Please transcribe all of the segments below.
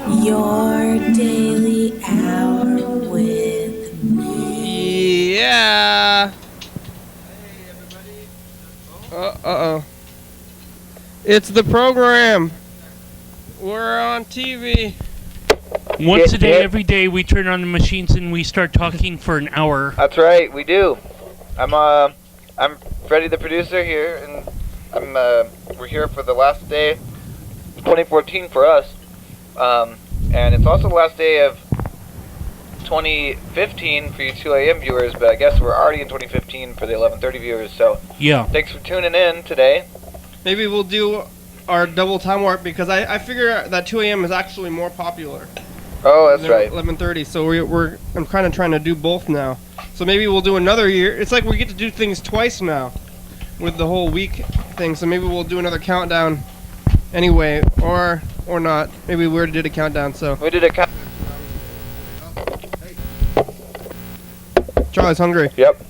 Your daily hour with me. Yeah. Hey, everybody. Uh-oh. It's the program. We're on TV. Once a day, every day, we turn on the machines and we start talking for an hour. That's right, we do. I'm Freddie, the producer here, and we're here for the last day, 2014 for us, and it's also the last day of 2015 for you 2 a.m. viewers. But I guess we're already in 2015 for the 11:30 viewers. So yeah, thanks for tuning in today. Maybe we'll do our double time warp because I figure that 2 a.m. is actually more popular. Oh, that's right. 11:30. So I'm kind of trying to do both now. So maybe we'll do another year. It's like we get to do things twice now with the whole week thing. So maybe we'll do another countdown anyway, or not. Maybe we already did a countdown. So we did a countdown. Charlie's hungry. Yep.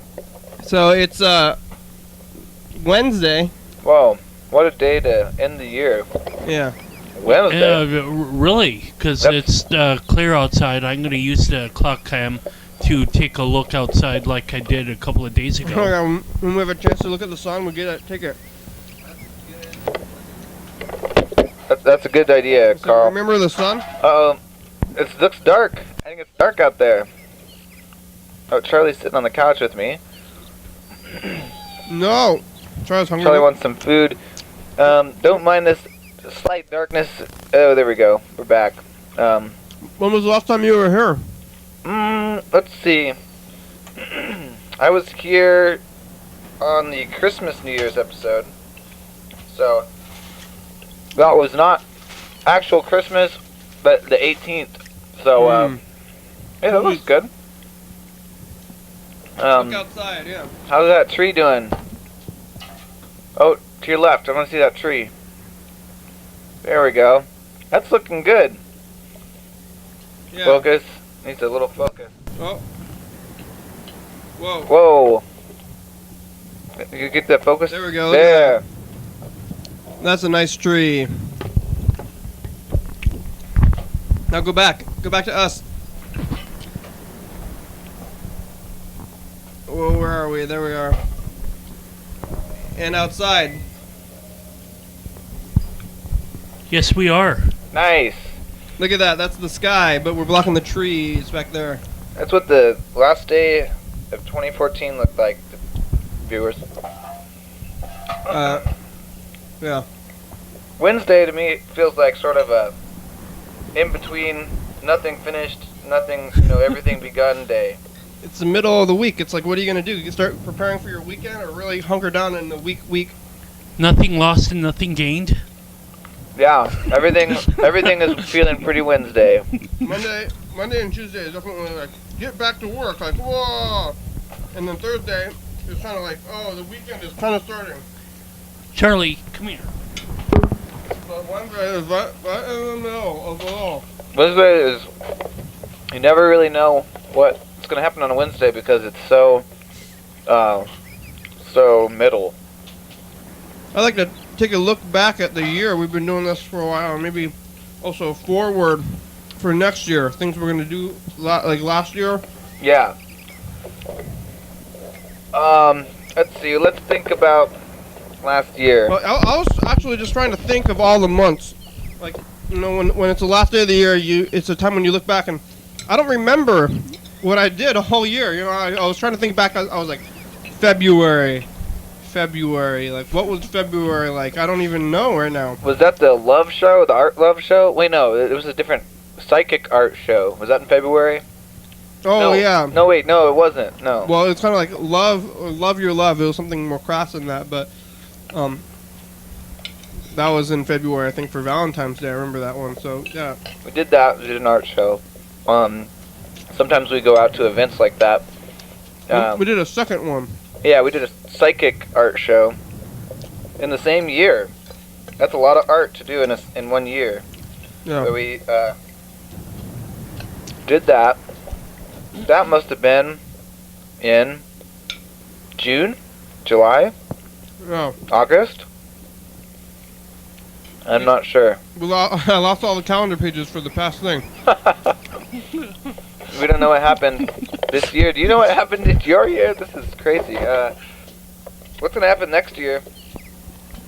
So it's Wednesday. Whoa, what a day to end the year. Yeah. Wednesday. Really? Because it's clear outside. I'm going to use the clock cam to take a look outside like I did a couple of days ago. When we have a chance to look at the sun, we'll take it. That's a good idea, So Carl. remember the sun? It looks dark. I think it's dark out there. Oh, Charlie's sitting on the couch with me. No. Charlie's hungry. Charlie wants some food. Don't mind this slight darkness. Oh, there we go. We're back. When was the last time you were here? Let's see. I was here on the Christmas New Year's episode. So, that was not actual Christmas, but the 18th. So, yeah, that looks good. Look outside, yeah. How's that tree doing? Oh, to your left. I want to see that tree. There we go. That's looking good. Yeah. Focus. Needs a little focus. Oh. Whoa. Whoa. You get that focus? There we go. There. That's a nice tree. Now go back. Go back to us. Whoa, where are we? There we are. And outside. Yes, we are. Nice. Look at that. That's the sky, but we're blocking the trees back there. That's what the last day of 2014 looked like, viewers. Yeah. Wednesday to me feels like sort of a in-between, nothing finished, nothing, everything begun day. It's the middle of the week. It's like, what are you going to do? You start preparing for your weekend or really hunker down in the week? Nothing lost and nothing gained. Yeah, everything is feeling pretty Wednesday. Monday and Tuesday is definitely like, get back to work, like, whoa. And then Thursday is kind of like, oh, the weekend is kind of starting. Charlie, come here. But Wednesday is right in the middle of it all. Wednesday is, you never really know what's going to happen on a Wednesday because it's so middle. I like to take a look back at the year. We've been doing this for a while, and maybe also forward for next year. Things we're going to do like last year. Yeah. Let's see. Let's think about last year. Well, I was actually just trying to think of all the months. Like, when it's the last day of the year, it's a time when you look back, and I don't remember what I did a whole year. I was trying to think back. I was like, February. Like, what was February like? I don't even know right now. Was that the love show, the art love show? Wait, no, it was a different psychic art show. Was that in February? Oh, no. yeah. No, wait, no, it wasn't. No. Well, it's kind of like love your love. It was something more crass than that, but that was in February, I think, for Valentine's Day. I remember that one. So yeah. We did that. We did an art show. Sometimes we go out to events like that. We did a second one. Yeah, we did a psychic art show in the same year. That's a lot of art to do in 1 year. Yeah. So we did that. That must have been in June, July, Yeah. August. I'm not sure. I lost all the calendar pages for the past thing. We don't know what happened this year. Do you know what happened in your year? This is crazy. What's gonna happen next year?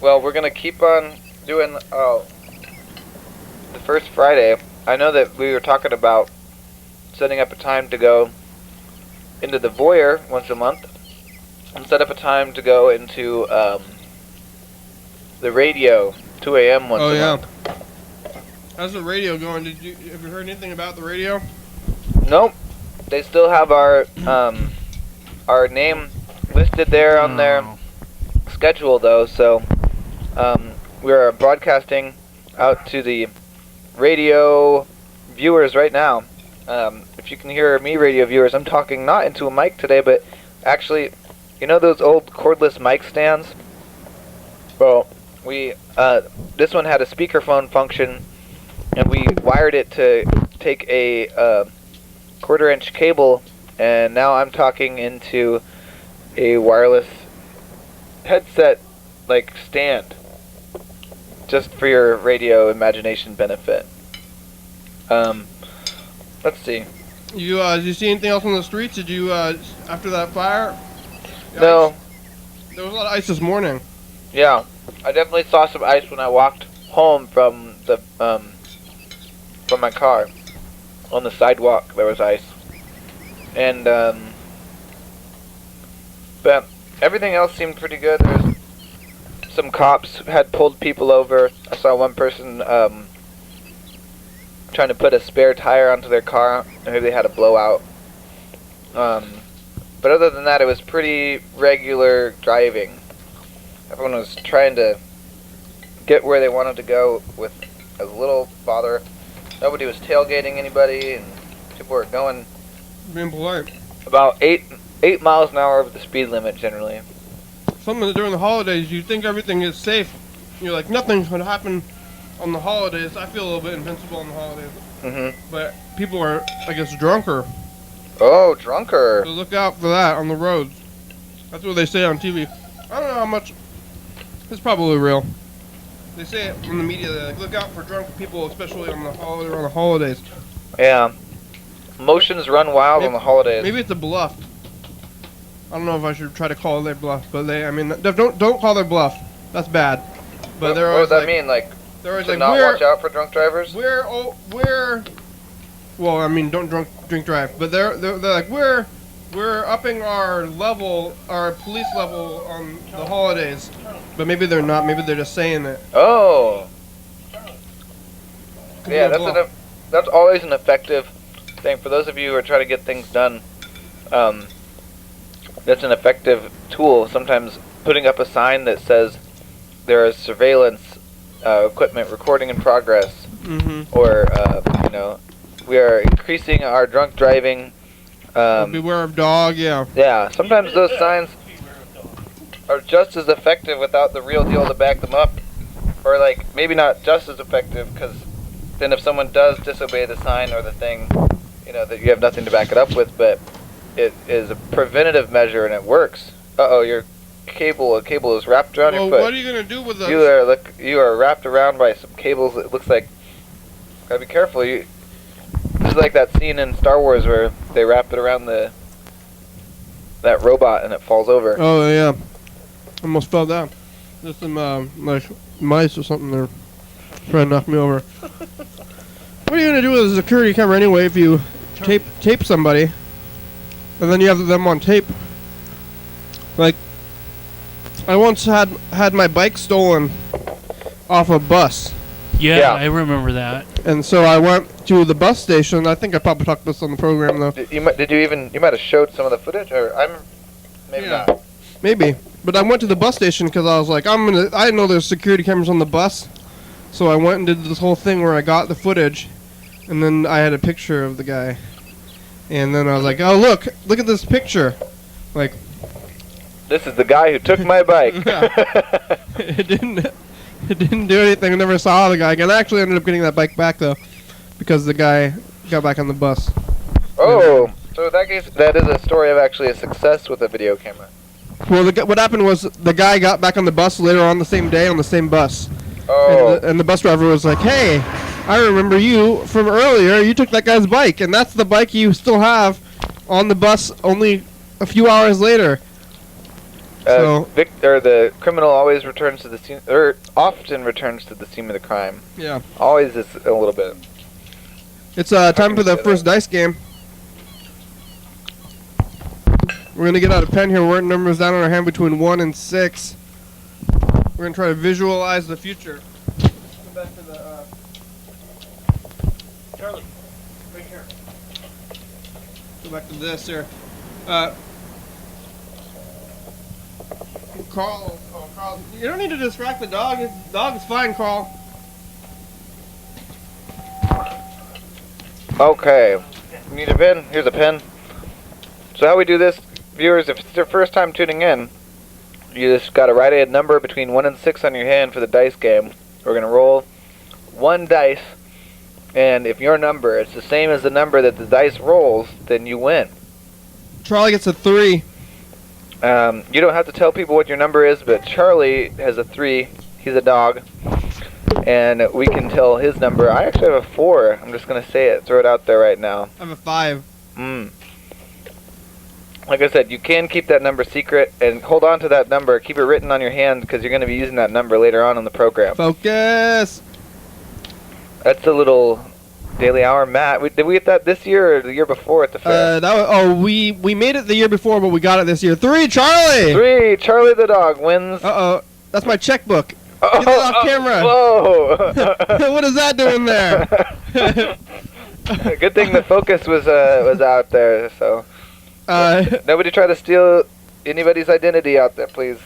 Well, we're gonna keep on doing the first Friday. I know that we were talking about setting up a time to go into the voyeur once a month, and set up a time to go into the radio 2 a.m. once a month. How's the radio going? Have you heard anything about the radio? Nope. They still have our name listed there on their schedule though, so we are broadcasting out to the radio viewers right now. If you can hear me, radio viewers, I'm talking not into a mic today, but actually, you know those old cordless mic stands? Well, we this one had a speakerphone function, and we wired it to take a 1/4-inch cable, and now I'm talking into a wireless headset like stand, just for your radio imagination benefit. Let's see. Did you see anything else on the streets? Did you after that fire? No. There was a lot of ice this morning. Yeah, I definitely saw some ice when I walked home from the from my car. On the sidewalk there was ice, and but everything else seemed pretty good. There's some cops had pulled people over. I saw one person trying to put a spare tire onto their car. Maybe they had a blowout. But other than that, it was pretty regular driving. Everyone was trying to get where they wanted to go with as little bother. Nobody was tailgating anybody, and people were going Being polite. about 8 miles an hour over the speed limit generally. Something during the holidays, you think everything is safe. You're like, nothing's going to happen on the holidays. I feel a little bit invincible on the holidays. Mm-hmm. But people are, I guess, drunker. Oh, drunker. So look out for that on the roads. That's what they say on TV. I don't know how much. It's probably real. They say it in the media. They're like, look out for drunk people, especially on the holidays. Yeah. Emotions run wild on the holidays. Maybe it's a bluff. I don't know if I should try to call their bluff, but don't call their bluff. That's bad. But what does that mean? Like, they're always to like, not watch out for drunk drivers? Well, I mean, don't drink drive. But they're like, we're upping our level, our police level on the holidays. But maybe they're not. Maybe they're just saying it. Oh. Yeah, that's always an effective thing. For those of you who are trying to get things done, that's an effective tool. Sometimes putting up a sign that says there is surveillance equipment recording in progress, or we are increasing our drunk driving. Beware of dog. Yeah. Yeah. Sometimes those signs are just as effective without the real deal to back them up, or like maybe not just as effective, because then if someone does disobey the sign or the thing, that you have nothing to back it up with, but it is a preventative measure and it works. Your cable is wrapped around your foot. What are you gonna do with those? You are wrapped around by some cables. It looks like, gotta be careful. This is like that scene in Star Wars where they wrap it around that robot and it falls over. Oh yeah. Almost fell down. There's some like mice or something there trying to knock me over. What are you gonna do with a security camera anyway if you tape somebody and then you have them on tape? Like, I once had my bike stolen off a bus. Yeah, I remember that. And so I went to the bus station. I think I probably talked about this on the program though. You might have showed some of the footage, or maybe not. Maybe. But I went to the bus station because I was like, I didn't know there's security cameras on the bus. So I went and did this whole thing where I got the footage, and then I had a picture of the guy. And then I was like, oh, look at this picture. Like, this is the guy who took my bike. It didn't do anything. I never saw the guy again. I actually ended up getting that bike back, though, because the guy got back on the bus. Oh, so in that case, that is a story of actually a success with a video camera. Well, what happened was the guy got back on the bus later on the same day on the same bus. Oh. And the bus driver was like, "Hey, I remember you from earlier. You took that guy's bike, and that's the bike you still have on the bus only a few hours later." So Victor, the criminal always returns to the scene, or often returns to the scene of the crime. yeah, Always is a little bit. it's time for the first dice game. We're gonna get out a pen here. We're writing numbers down on our hand between 1 and 6. We're gonna try to visualize the future. Go back to the Charlie, right here. Go back to this here. Carl, Carl, you don't need to distract the dog. The dog is fine, Carl. Okay. You need a pen? Here's a pen. So how we do this, viewers, if it's your first time tuning in, you just got to write a number between 1 and 6 on your hand for the dice game. We're going to roll 1 dice, and if your number is the same as the number that the dice rolls, then you win. Charlie gets a 3. You don't have to tell people what your number is, but Charlie has a 3. He's a dog. And we can tell his number. I actually have a 4. I'm just going to say it. Throw it out there right now. I have a 5. Like I said, you can keep that number secret and hold on to that number. Keep it written on your hand because you're going to be using that number later on in the program. Focus! That's a little daily hour. Matt, did we get that this year or the year before at the fair? We made it the year before, but we got it this year. 3, Charlie! 3, Charlie the dog wins. Uh-oh. That's my checkbook. Get it off camera. Whoa! What is that doing there? Good thing the focus was out there, so... nobody try to steal anybody's identity out there, please.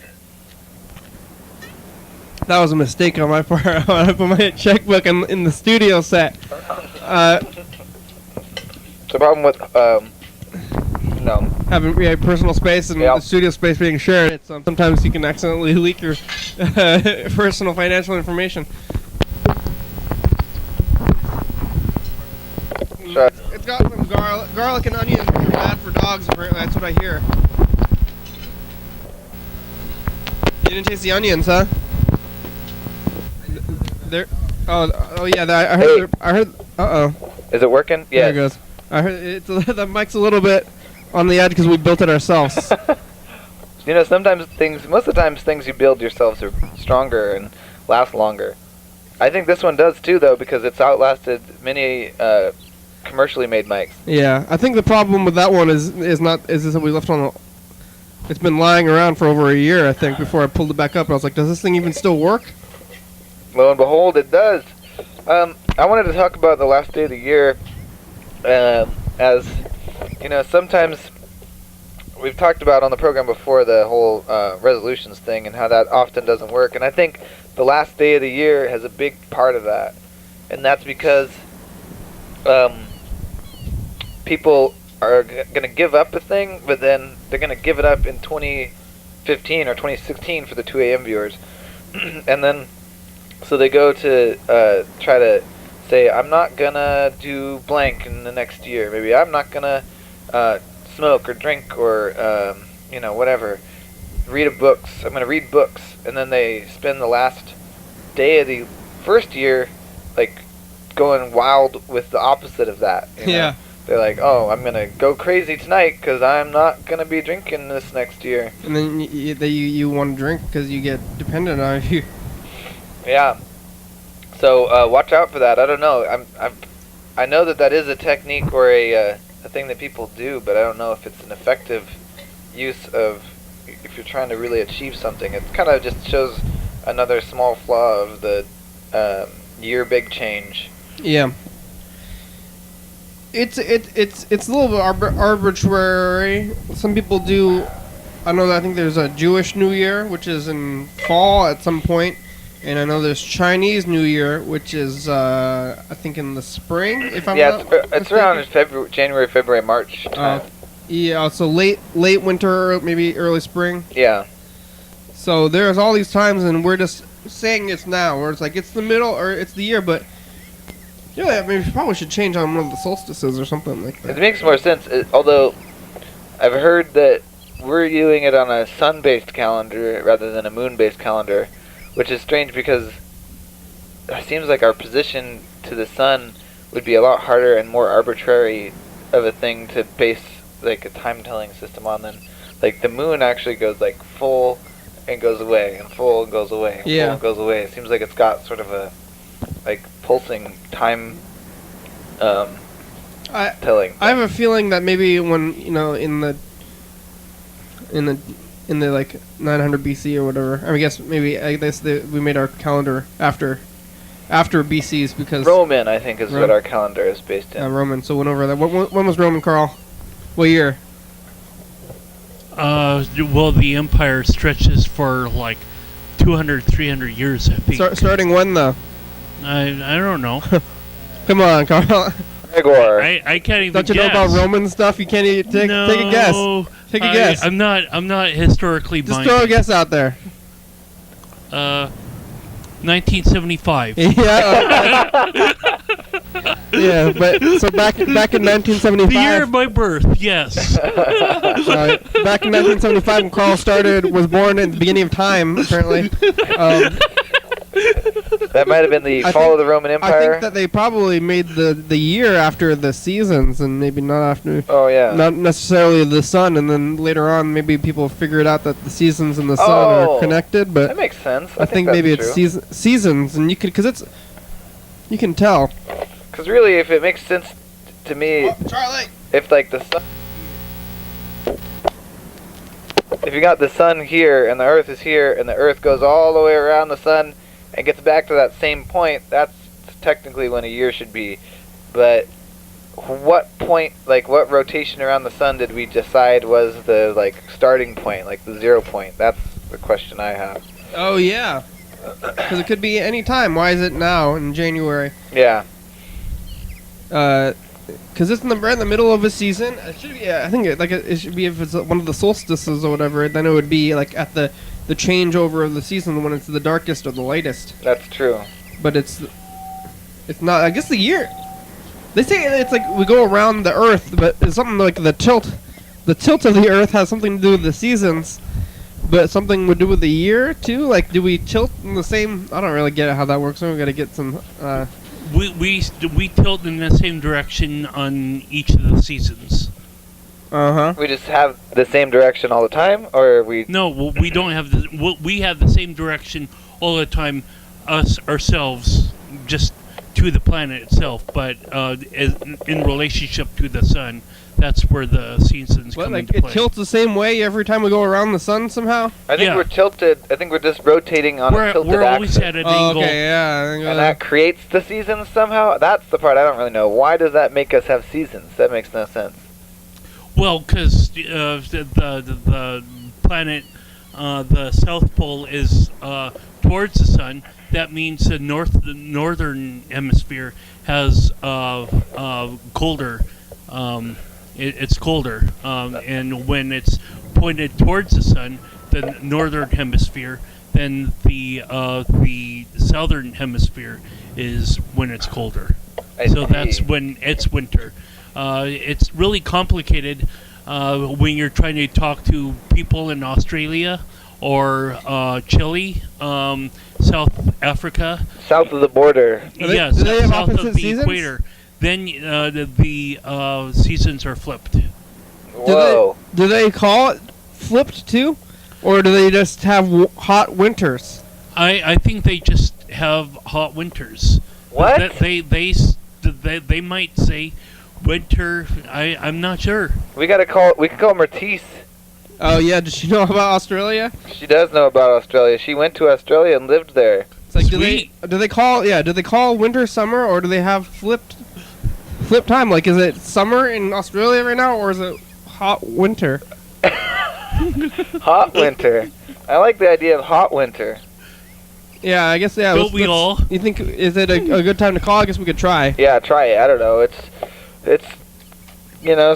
That was a mistake on my part. I put my checkbook in the studio set. It's a problem with having personal space and the studio space being shared. It's, sometimes you can accidentally leak your personal financial information. Sure. It's got some garlic and onions which are bad for dogs, apparently. That's what I hear. You didn't taste the onions, huh? There. Oh yeah. I heard. Uh-oh. Is it working? Yeah. There it goes. I heard the mic's a little bit on the edge because we built it ourselves. You know, most of the times things you build yourselves are stronger and last longer. I think this one does too, though, because it's outlasted many commercially made mics. Yeah, I think the problem with that one is that we left on. It's been lying around for over a year, I think, before I pulled it back up. I was like, does this thing even still work? Lo and behold, it does. I wanted to talk about the last day of the year, as you know, sometimes we've talked about on the program before the whole resolutions thing and how that often doesn't work. And I think the last day of the year has a big part of that, and that's because people are going to give up a thing, but then they're going to give it up in 2015 or 2016 for the 2 a.m. viewers. And then, so they go to try to say, I'm not going to do blank in the next year. Maybe I'm not going to smoke or drink or, whatever. Read books. I'm going to read books. And then they spend the last day of the first year, like, going wild with the opposite of that. You know? Yeah. They're like, oh, I'm going to go crazy tonight because I'm not going to be drinking this next year. And then you want to drink because you get dependent on you. Yeah. So watch out for that. I don't know. I know that is a technique or a thing that people do, but I don't know if it's an effective use of if you're trying to really achieve something. It kind of just shows another small flaw of the year big change. Yeah. It's a little bit arbitrary. Some people do. I think there's a Jewish New Year, which is in fall at some point, and I know there's Chinese New Year, which is I think in the spring. If I'm not it's around in January, February, March time. Yeah, so late winter, maybe early spring. Yeah. So there's all these times, and we're just saying it's now, where it's like it's the middle or it's the year, but. Yeah, maybe we probably should change on one of the solstices or something like that. It makes more sense, although I've heard that we're doing it on a sun-based calendar rather than a moon-based calendar, which is strange because it seems like our position to the sun would be a lot harder and more arbitrary of a thing to base like a time-telling system on than like the moon actually goes like full and goes away and full and goes away and full and goes away. It seems like it's got sort of a like pulsing time telling. I have a feeling that maybe when in the like 900 BC or whatever. I guess we made our calendar after BC's because Roman, I think, is what our calendar is based in. Roman. So went over that. When was Roman, Carl? What year? Well, the empire stretches for like 200, 300 years, I think. Starting when, though? I don't know. Come on, Carl. Gregor. I can't even Don't you guess. know about Roman stuff? You can't even take a guess. Take a guess. I'm not historically Just minded. throw a guess out there. 1975. Yeah, but so back in 1975. The year of my birth, yes. Back in 1975, when Carl was born at the beginning of time, apparently. That might have been the fall of the Roman Empire. I think that they probably made the year after the seasons, and maybe not after. Oh yeah. Not necessarily the sun, and then later on, maybe people figured out that the seasons and the sun are connected. But that makes sense. I think maybe it's seasons, and you can tell. Because really, if it makes sense to me, Charlie, if like the sun, if you got the sun here and the Earth is here, and the Earth goes all the way around the sun and gets back to that same point, that's technically when a year should be. But what point, like what rotation around the sun did we decide was the like starting point, like the 0 point? That's the question I have. Oh yeah, because it could be any time. Why is it now in January? Yeah. Because it's right in the middle of a season. It should be. I think it should be if it's one of the solstices or whatever. Then it would be like at the changeover of the season when it's the darkest or the lightest. That's true. But it's not. I guess the year. They say it's like we go around the Earth, but it's something like the tilt. The tilt of the Earth has something to do with the seasons, but something would do with the year too. Like, do we tilt in the same? I don't really get how that works. So we got to get some. We tilt in the same direction on each of the seasons. We just have the same direction all the time, or we? No, we don't have we have the same direction all the time, ourselves, just to the planet itself, but in relationship to the sun, that's where the seasons come into play. It tilts the same way every time we go around the sun somehow? I think we're tilted. I think we're just rotating on a tilted axis. We're always at an angle. Okay, yeah. And that creates the seasons somehow? That's the part I don't really know. Why does that make us have seasons? That makes no sense. Well, because the planet, the South Pole is towards the sun. That means the northern hemisphere has colder. It's colder, and when it's pointed towards the sun, the northern hemisphere, then the southern hemisphere is when it's colder. So that's when it's winter. It's really complicated when you're trying to talk to people in Australia or Chile, South Africa. South of the border. Yes, do they have south opposite of the seasons? equator. Then the seasons are flipped. Whoa. Do they call it flipped too? Or do they just have hot winters? I think they just have hot winters. What? They might say winter. I'm not sure. We can call Mertice. Oh yeah, does she know about Australia? She does know about Australia. She went to Australia and lived there. It's like, Sweet. do they call winter summer, or do they have flipped time? Like, is it summer in Australia right now, or is it hot winter? Hot winter. I like the idea of hot winter. Yeah, I guess yeah. Don't we all? You think is it a good time to call? I guess we could try. Yeah, try it. I don't know. It's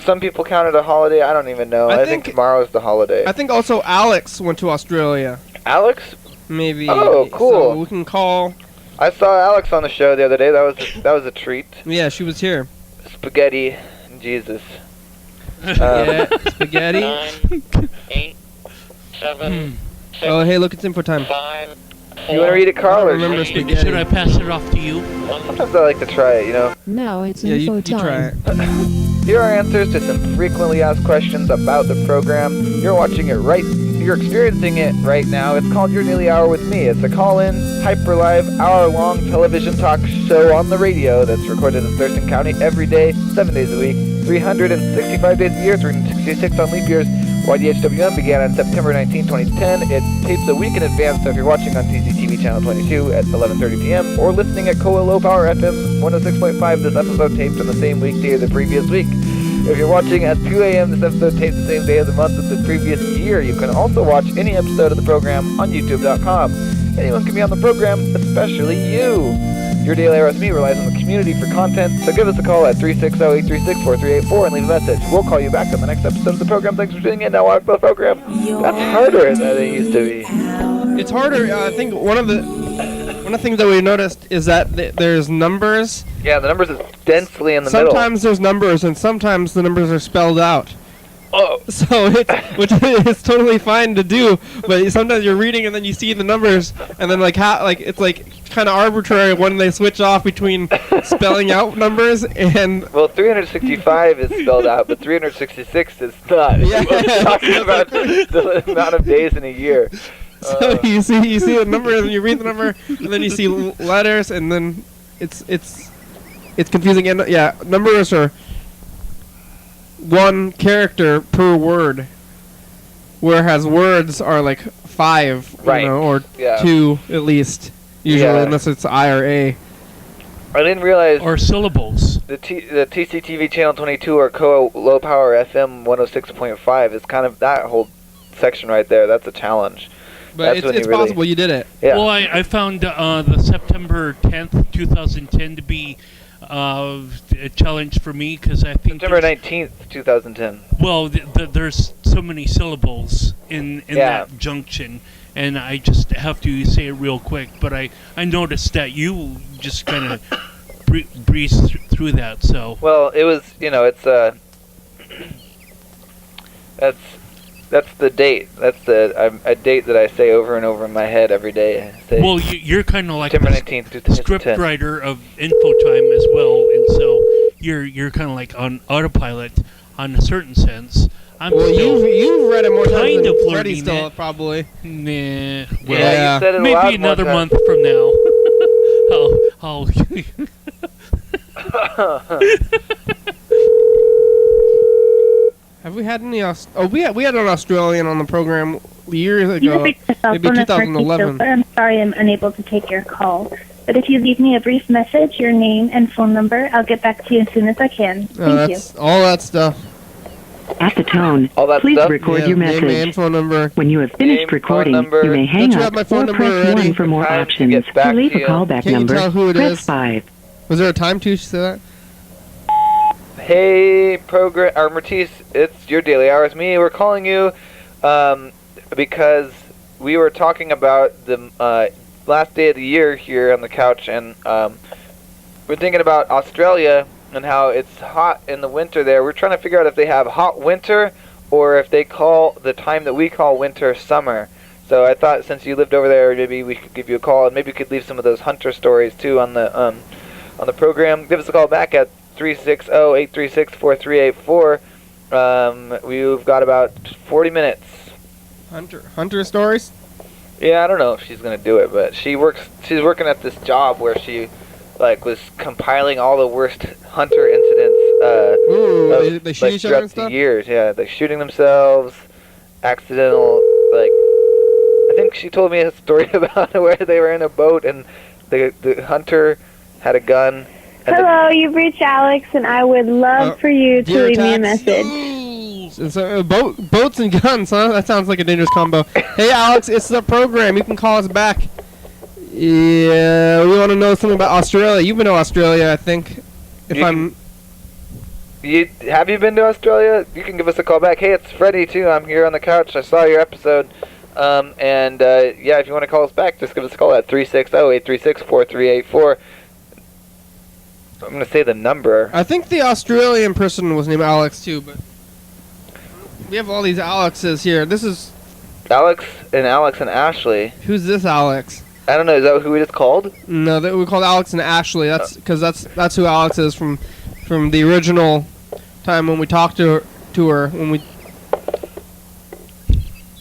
some people count it a holiday. I don't even know. I think tomorrow's the holiday. I think also Alex went to Australia. Alex? Maybe. Oh, cool. So we can call. I saw Alex on the show the other day. That was a treat. Yeah, she was here. Spaghetti. Jesus. Yeah, spaghetti. 9, 8, 7, 6, Oh, hey, look, it's info time. 5, You want to read it, Carl? Or remember should spaghetti. Should I pass it off to you? Sometimes I like to try it, you know. Now it's Yeah, info you try time. it. Here are answers to some frequently asked questions about the program. You're watching it right. You're experiencing it right now. It's called Your Daily Hour with Me. It's a call-in, hyper-live, hour-long television talk show on the radio that's recorded in Thurston County every day, 7 days a week, 365 days a year, 366 on leap years. YDHWM began on September 19, 2010. It tapes a week in advance, so if you're watching on TCTV channel 22 at 11:30 p.m. or listening at Koa Low Power FM 106.5, this episode taped on the same weekday of the previous week. If you're watching at 2 a.m., this episode taped the same day of the month as the previous year. You can also watch any episode of the program on YouTube.com. Anyone can be on the program, especially you. Your Daily Hour with Me relies on the community for content, so give us a call at 360-836-4384 and leave a message. We'll call you back on the next episode of the program. Thanks for tuning in. Now on to the program. That's harder than it used to be. It's harder. I think one of the things that we noticed is that there's numbers. Yeah, the numbers is densely in the Sometimes there's numbers, and sometimes the numbers are spelled out. Oh. So it's totally fine to do, but sometimes you're reading and then you see the numbers, and then it's kind of arbitrary when they switch off between spelling out numbers and. Well, 365 is spelled out, but 366 is not. Yeah. We're talking about the amount of days in a year. So you see the number and you read the number, and then you see letters, and then it's confusing. And yeah, numbers are one character per word, whereas words are like 5, right. or Yeah. 2 at least, usually, Yeah. unless it's I or A. I didn't realize Or syllables. the TCTV channel 22 or Koa Low Power FM 106.5 is kind of that whole section right there. That's a challenge. But That's when it's you really- possible you did it. Yeah. Well, I found the September 10th, 2010 to be a challenge for me because I think September 19th, 2010. well, there's so many syllables in Yeah. that junction, and I just have to say it real quick. But I noticed that you just kind of breeze through that. So Well, it was, it's that's the date. That's a date that I say over and over in my head every day. I say well, you're kind of like September the 19th, 2010. script writer of Infotime as well, and so you're kind of like on autopilot on a certain sense. I'm Well, still you've read it more times kind than of Freddie learning still, it. probably. Nah, Yeah, well, Yeah. you said it maybe aloud another more month from now. I'll Have we had any? We had an Australian on the program years ago. Maybe Maybe 2011. I'm sorry I'm unable to take your call. But if you leave me a brief message, your name and phone number, I'll get back to you as soon as I can. Thank you. That's all that stuff. At the tone, All that please stuff? record Yeah, your name message. and phone number. When you have Name, finished phone recording, number. you may hang Don't you have up my phone or number press already? 1 for more Time to options. get back To leave to a you. callback Can't you number, tell who it press is? 5. Was there a time to say that? Hey, Matisse, it's Your Daily Hour with Me. We're calling you because we were talking about the last day of the year here on the couch, and we're thinking about Australia and how it's hot in the winter there. We're trying to figure out if they have hot winter or if they call the time that we call winter summer. So I thought since you lived over there, maybe we could give you a call, and maybe you could leave some of those hunter stories too on the program. Give us a call back at 360-836-4384. We've got about 40 minutes. Hunter stories? Yeah, I don't know if she's gonna do it, but she's working at this job where she was compiling all the worst hunter incidents Ooh, they shoot each other throughout and stuff? the years. Yeah, like shooting themselves, accidental, I think she told me a story about where they were in a boat and the hunter had a gun. And Hello, you've reached Alex, and I would love for you to deer leave me a attacks. message. So, boats and guns, huh? That sounds like a dangerous combo. Hey, Alex, it's the program. You can call us back. Yeah, we want to know something about Australia. You've been to Australia, I think. Have you been to Australia? You can give us a call back. Hey, it's Freddie too. I'm here on the couch. I saw your episode. Yeah, if you want to call us back, just give us a call at 360-836-4384. I'm going to say the number. I think the Australian person was named Alex too, but we have all these Alexes here. This is Alex and Ashley. who's this Alex? I don't know. Is that who it is called? No, we called Alex and Ashley. That's because that's who Alex is from the original time when we talked to her when we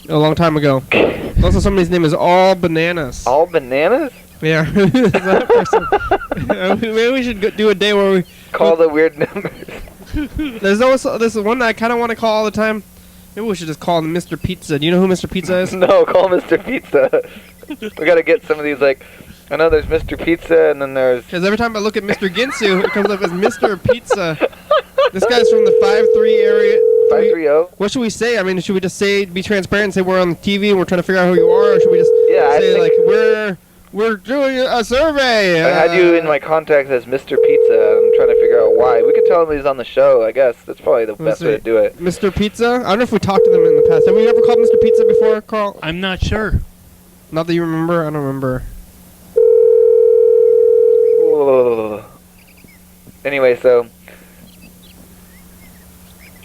a long time ago. Also, somebody's name is All Bananas. All Bananas? Yeah. That person. Maybe we should do a day where we call the weird numbers. There's also this one that I kind of want to call all the time. Maybe we should just call him Mr. Pizza. Do you know who Mr. Pizza is? No, call Mr. Pizza. We gotta get some of these, like, I know there's Mr. Pizza and then there's... Because every time I look at Mr. Ginsu, it comes up as Mr. Pizza. This guy's from the 5-3 area. 530? What should we say? I mean, should we just say, be transparent and say we're on the TV and we're trying to figure out who you are? Or should we just say, like, we're doing a survey? I had you in my contacts as Mr. Pizza. I'm trying to figure out why. We could tell him he's on the show, I guess. That's probably the best way to do it. Mr. Pizza? I don't know if we talked to them in the past. Have we ever called Mr. Pizza before, Carl? I'm not sure. Not that you remember? I don't remember. Anyway, so...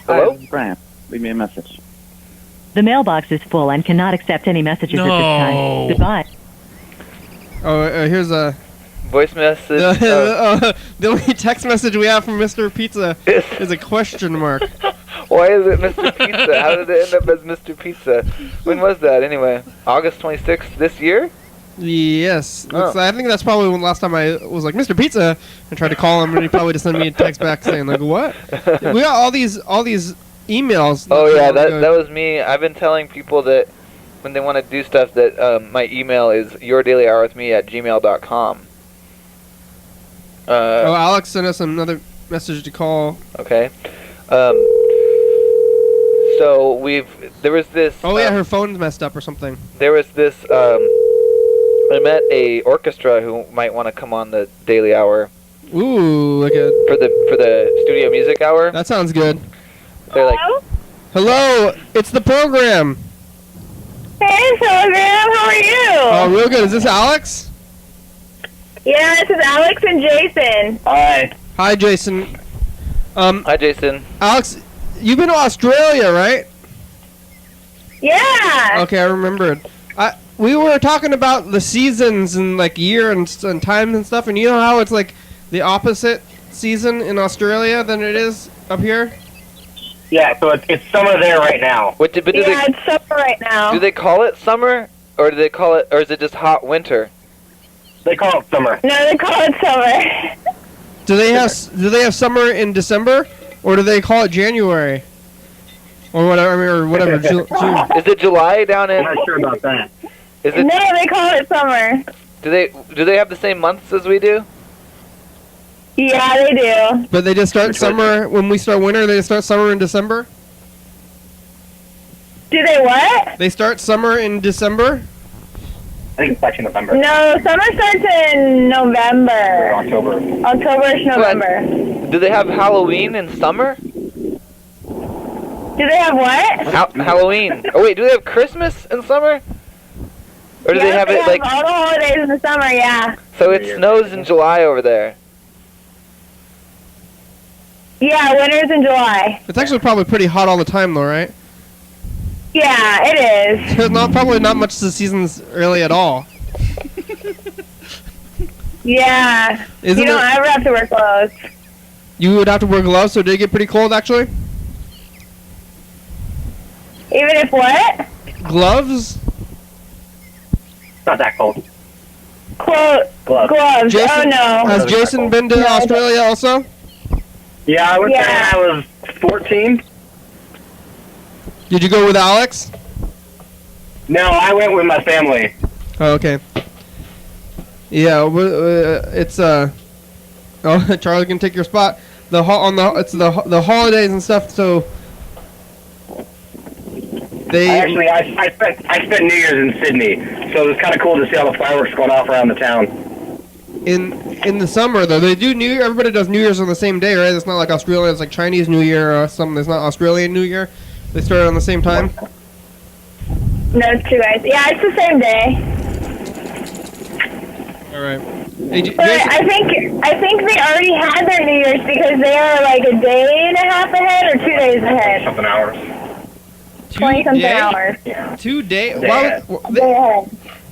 Hello? Hi, Brian. Leave me a message. The mailbox is full and cannot accept any messages at this time. Goodbye. Oh, here's a... Voice message? The only text message we have from Mr. Pizza is a question mark. Why is it Mr. Pizza? How did it end up as Mr. Pizza? When was that, anyway? August 26th this year? Yes. Oh. I think that's probably when last time I was like, Mr. Pizza, and tried to call him, and he probably just sent me a text back saying, like, what? We got all these emails. Oh, yeah, that was me. I've been telling people that when they want to do stuff that my email is yourdailyhourwithme@gmail.com. Alex sent us another message to call. Okay. So there was this... Oh, yeah, her phone's messed up or something. There was this, I met a orchestra who might want to come on the Daily Hour. Ooh, like a... For the studio music hour. That sounds good. They're like... Hello, it's the program. Hey, program, how are you? Oh, real good. Is this Alex? Yeah, this is Alex and Jason. Hi. Hi, Jason. Hi, Jason. Alex, you've been to Australia, right? Yeah. Okay, I remembered. We were talking about the seasons and like year and times and stuff, and you know how it's like the opposite season in Australia than it is up here? Yeah, so it's summer there right now. It's summer right now. Do they call it summer, or do they call it, or is it just hot winter? They call it summer. No, they call it summer. Do they have summer in December, or do they call it January, or whatever? June. Is it July down in? I'm not sure about that. Is it? No, they call it summer. Do they have the same months as we do? Yeah, they do. But they just start summer when we start winter. They start summer in December. Do they what? They start summer in December. I think it's actually November. No, summer starts in November. October. October-ish November. Do they have Halloween in summer? Do they have what? Halloween. Oh wait, do they have Christmas in summer? Or do they have it like all the holidays in the summer? Yeah. So it snows in July over there. Yeah, winter's in July. It's actually probably pretty hot all the time, though, right? Yeah, it is. There's probably not much the seasons really at all. Yeah. Isn't you don't ever have to wear clothes. You would have to wear gloves, so did it get pretty cold, actually? Even if what? Gloves? It's not that cold. Gloves. Jason, Oh, no. Has Jason been to Australia also? Yeah, I went there when I was 14. Did you go with Alex? No, I went with my family. Oh, okay. Yeah, it's Oh, Charlie can take your spot. It's the holidays and stuff. So I spent New Year's in Sydney, so it was kind of cool to see all the fireworks going off around the town. In the summer though, they do New Year. Everybody does New Year's on the same day, right? It's not like Australia. It's like Chinese New Year or something. It's not Australian New Year. They start on the same time. No, it's two guys. Yeah, it's the same day. All right. Hey, But I think they already had their New Year's because they are like a day and a half ahead or 2 days ahead. Something hours. 20-something hours. Yeah. 2 days. Day ahead.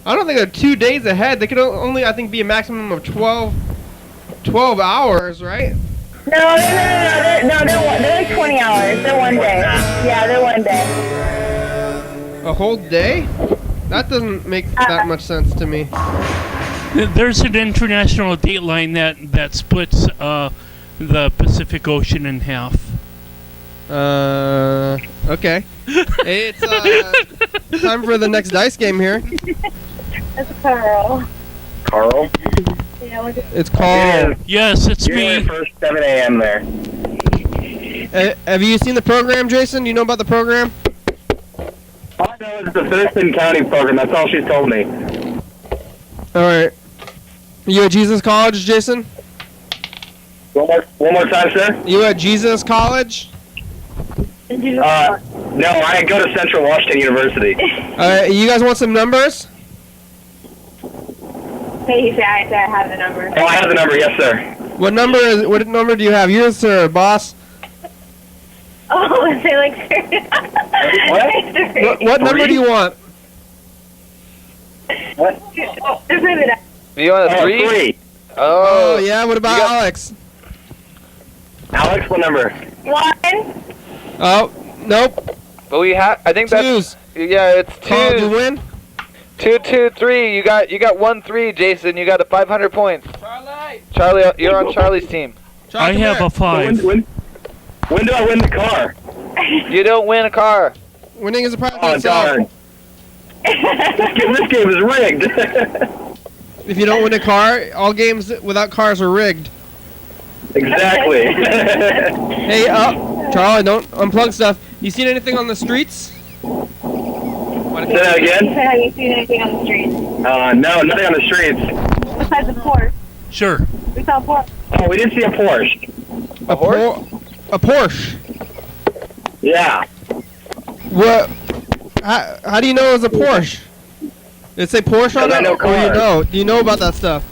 I don't think they're 2 days ahead. They could only, I think, be a maximum of 12 hours, right? No, they're like 20 hours. They're 1 day. Yeah, they're 1 day. A whole day? That doesn't make that much sense to me. There's an international date line that splits the Pacific Ocean in half. Okay. Hey, it's time for the next dice game here. That's Carl. Carl? Yeah, It's called... Yes, it's You're me. there first 7 a.m. there. Have you seen the program, Jason? Do you know about the program? All I know is the Thurston County program. That's all she's told me. Alright. You at Jesus College, Jason? One more time, sir? You at Jesus College? No, I go to Central Washington University. Alright, you guys want some numbers? Hey, I have the number. Oh, I have the number. Yes, sir. What number do you have? Yours, sir, boss? Oh, is it like... What number do you want? What? Do you want a 3? 3. Oh, yeah, what about Alex? Alex, what number? 1. Oh, nope. But we have. I think that's. Twos. Yeah, it's 2. Carl, did you win? 2, 2, 3. You got 1-3, Jason. You got a 500 points. Charlie, you're on Charlie's team. I have a 5. When do I win the car? You don't win a car. Winning is a prize in Oh, itself. darn. This game is rigged. If you don't win a car, all games without cars are rigged. Exactly. Hey, Charlie, don't unplug stuff. You seen anything on the streets? Say that again? Have you seen anything on the street? No, nothing on the streets. Besides the Porsche. Sure. We saw a Porsche. Oh, we did see a Porsche. A Porsche. Yeah. What? How do you know it was a Porsche? Did it say Porsche on Because I it? know Or you cars. know? Do you know about that stuff?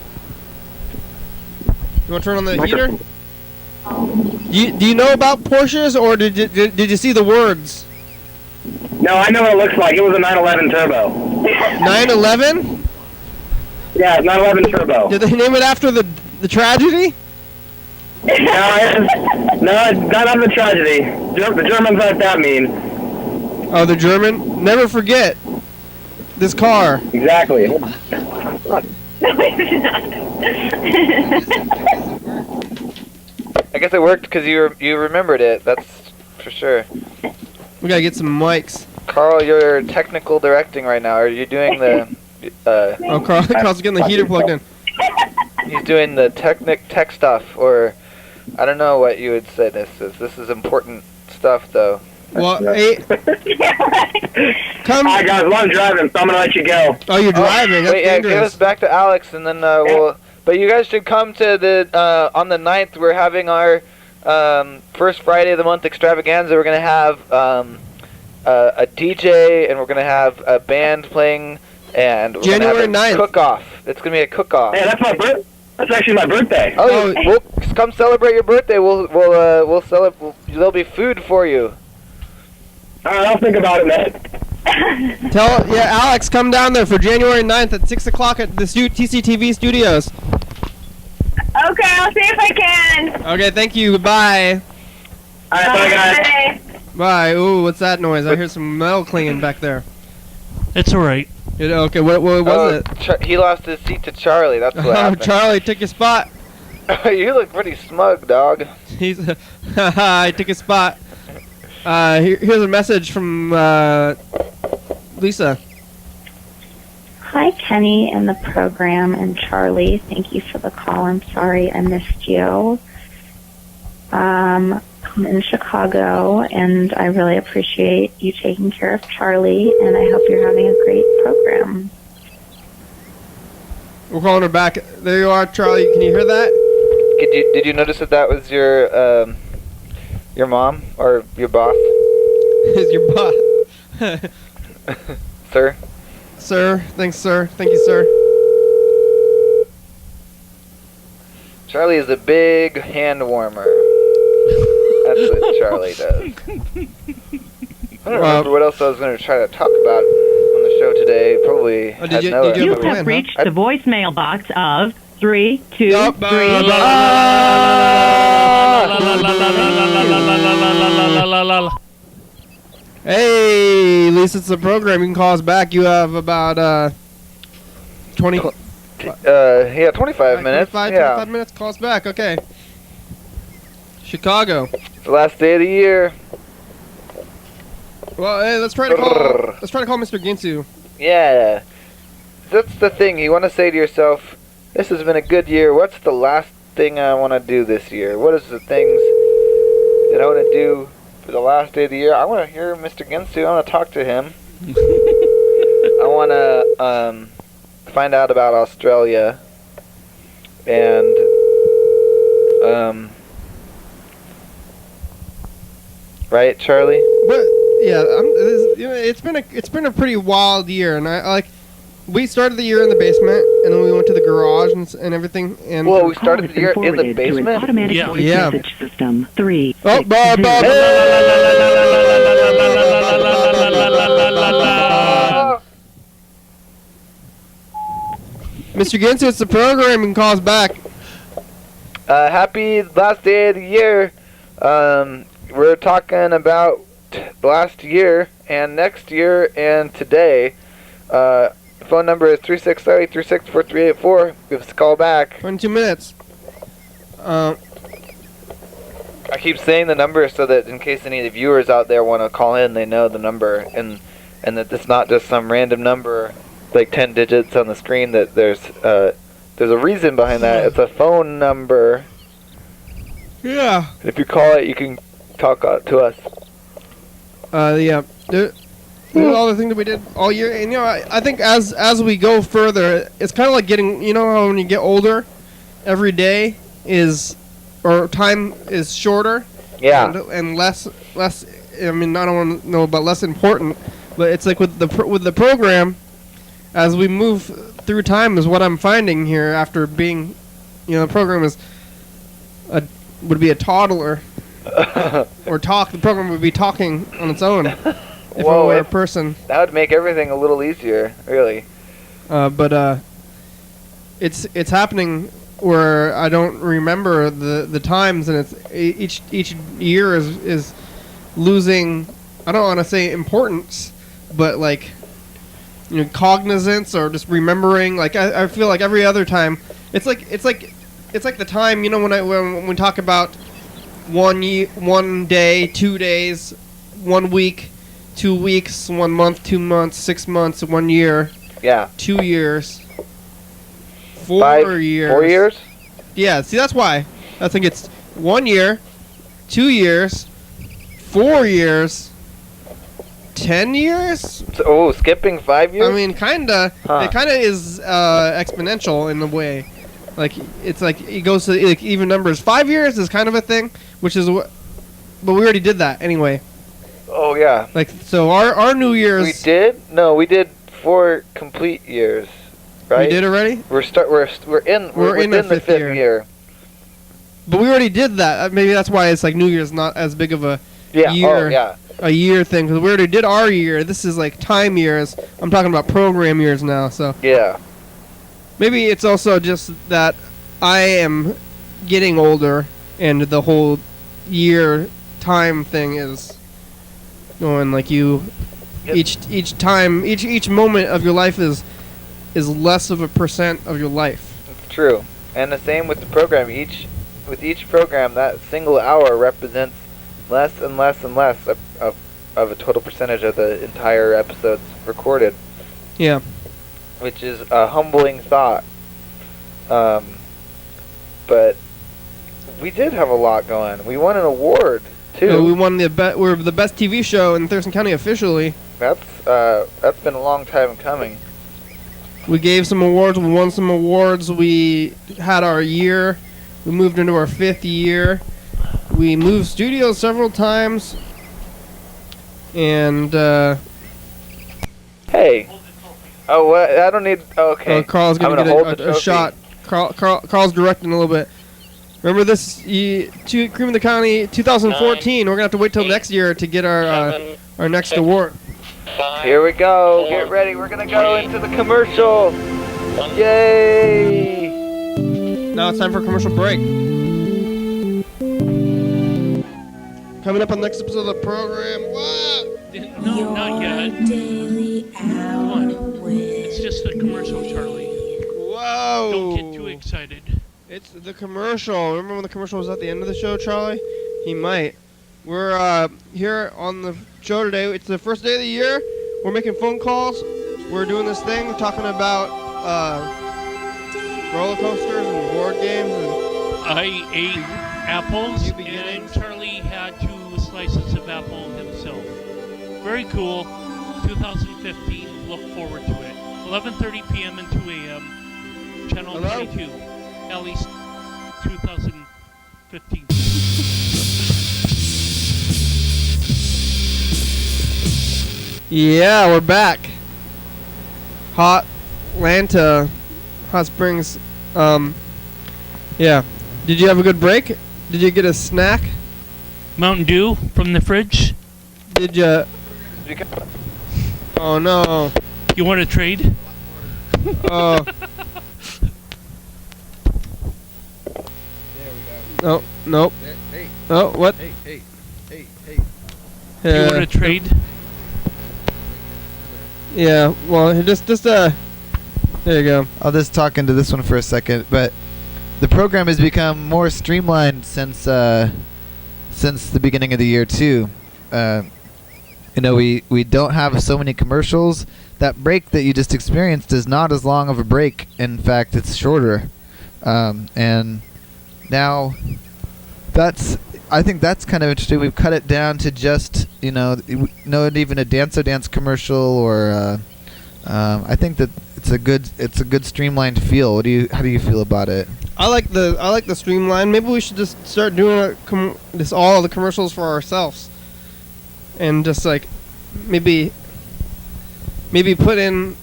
You want to turn on the heater? Do you know about Porsches, or did you see the words? No, I know what it looks like. It was a 911 Turbo. 911? Yeah, 911 Turbo. Did they name it after the tragedy? No, it's not the tragedy. The Germans aren't that mean. Oh, the German? Never forget this car. Exactly. I guess it worked because you remembered it. That's for sure. We gotta get some mics. Carl, you're technical directing right now. Are you doing the? Oh, Carl's getting the heater plugged in. He's doing the tech stuff, or I don't know what you would say this is. This is important stuff, though. Well, hey, come. Alright, guys, well, I'm driving, so I'm gonna let you go. Oh, you're driving. That's Wait, yeah, give dangerous. us back to Alex, and then we'll. But you guys should come to the on the 9th. We're having our first Friday of the month extravaganza. We're gonna have a DJ, and we're gonna have a band playing, and we're January gonna have a 9th. cook-off. It's gonna be a cook-off. Hey, that's actually my birthday. Oh, we'll come celebrate your birthday. We'll celebrate. There'll be food for you. Alright, I'll think about it, man. Alex, come down there for January 9th at 6 o'clock at the TCTV studios. Okay, I'll see if I can. Okay, thank you. Goodbye. Alright, bye, guys. Bye. Bye. Ooh, what's that noise? I hear some metal clinging back there. It's alright. Okay, what was it? He lost his seat to Charlie. That's what Oh, happened. Charlie took your spot. You look pretty smug, dog. He's I took his spot. Here's a message from Lisa. Hi, Kenny and the program, and Charlie. Thank you for the call. I'm sorry I missed you. I'm in Chicago, and I really appreciate you taking care of Charlie, and I hope you're having a great program. We're calling her back. There you are, Charlie. Can you hear that? Did you notice that was your mom or your boss? Is your boss? Sir? Sir. Thanks, sir. Thank you, sir. Charlie is a big hand warmer. That's what Charlie does. I don't remember what else I was going to try to talk about on the show yesterday. Probably Oh, had you no. have You a plan, have huh? reached the voicemail box of 323. Hey, at least it's the program. You can call us back. You have about 20. 25 minutes. 25 minutes. Call us back. Okay. Chicago. It's the last day of the year. Well, hey, let's try to call Mr. Ginsu. Yeah. That's the thing. You want to say to yourself, this has been a good year. What's the last thing I want to do this year? What is the things that I want to do for the last day of the year? I want to hear Mr. Ginsu. I want to talk to him. I want to find out about Australia. And, right, Charlie? But yeah, it's been a pretty wild year, and I like. We started the year in the basement, and then we went to the garage and everything. And Whoa, we started the year in the basement? Automatic Yeah. voice Yeah. message system. 3. Oh, Bob, Bob. Mr. Ginsu, it's the program. You can call us back. Happy last day of the year. We're talking about last year and next year and today. Phone number is 360-364-384. Give us a call back. 22 minutes. I keep saying the number so that in case any of the viewers out there want to call in, they know the number, and that it's not just some random number, like 10 digits on the screen. That there's a reason behind that. It's a phone number. Yeah. If you call it, you can talk to us. Yeah. All the things that we did all year, and I think as we go further, it's kind of like getting, how when you get older, every day or time is shorter. Yeah. And less. I mean, I don't want to know about less important, but it's like with the program, as we move through time, is what I'm finding here after being, the program would be a toddler, or talk. The program would be talking on its own. If Whoa, it were a person. That would make everything a little easier, really. But it's happening where I don't remember the times, and it's each year is losing. I don't want to say importance, but like cognizance or just remembering. Like I feel like every other time, it's like the time when we talk about 1 day, 2 days, 1 week. 2 weeks, 1 month, 2 months, 6 months, 1 year. Yeah. 2 years. 4 years. 4 years? Yeah, see, that's why. I think it's 1 year, 2 years, 4 years, 10 years? So, skipping 5 years? I mean, kinda. Huh. It kinda is exponential in a way. Like, it's like, it goes to like, even numbers. 5 years is kind of a thing, which is what. But we already did that anyway. Oh, yeah. Like, so our New Year's... We did? No, we did 4 complete years, right? We did already? We're in the fifth year. But we already did that. Maybe that's why it's like New Year's not as big of a year. Oh, yeah. A year thing, because we already did our year. This is like time years. I'm talking about program years now, so... Yeah. Maybe it's also just that I am getting older, and the whole year time thing is... going like you, Yep. each time, each moment of your life is less of a percent of your life. It's true. And the same with the program. With each program, that single hour represents less and less and less of a total percentage of the entire episodes recorded. Yeah. Which is a humbling thought. But we did have a lot going. We won an award. We won we're the best TV show in Thurston County officially. That's been a long time coming. We gave some awards. We won some awards. We had our year. We moved into our 5th year. We moved studios several times. And hey. Oh, what? I don't need. Okay. Carl's gonna get a shot. Carl's directing a little bit. Remember this? Cream of the County 2014. we're gonna have to wait till next year to get our next award. Here we go. Get ready. We're gonna go into the commercial. Yay! Now it's time for a commercial break. Coming up on the next episode of the program. What? No, not yet. Daily Come hour on. with It's just a commercial, Charlie. Whoa! Don't get too excited. It's the commercial. Remember when the commercial was at the end of the show, Charlie? He might. We're here on the show today. It's the first day of the year. We're making phone calls. We're doing this thing, talking about roller coasters and board games. And I ate apples, New and beginnings. Charlie had 2 slices of apple himself. Very cool. 2015. Look forward to it. 11:30 p.m. and 2 a.m. Channel Hello? 22. At least 2015. Yeah, we're back. Hot Springs. Yeah. Did you have a good break? Did you get a snack? Mountain Dew from the fridge. Did you? Oh no. You want to trade? Oh. Oh, nope. Hey, Oh, what? hey. You want to trade? Yeah, well, just there you go. I'll just talk into this one for a second, but the program has become more streamlined since the beginning of the year too. We don't have so many commercials. That break that you just experienced is not as long of a break. In fact, it's shorter. And now I think that's kind of interesting. We've cut it down to just, not even a Dance commercial or I think that it's a good streamlined feel. How do you feel about it? I like the streamline. Maybe we should just start doing all the commercials for ourselves, and just like maybe put in.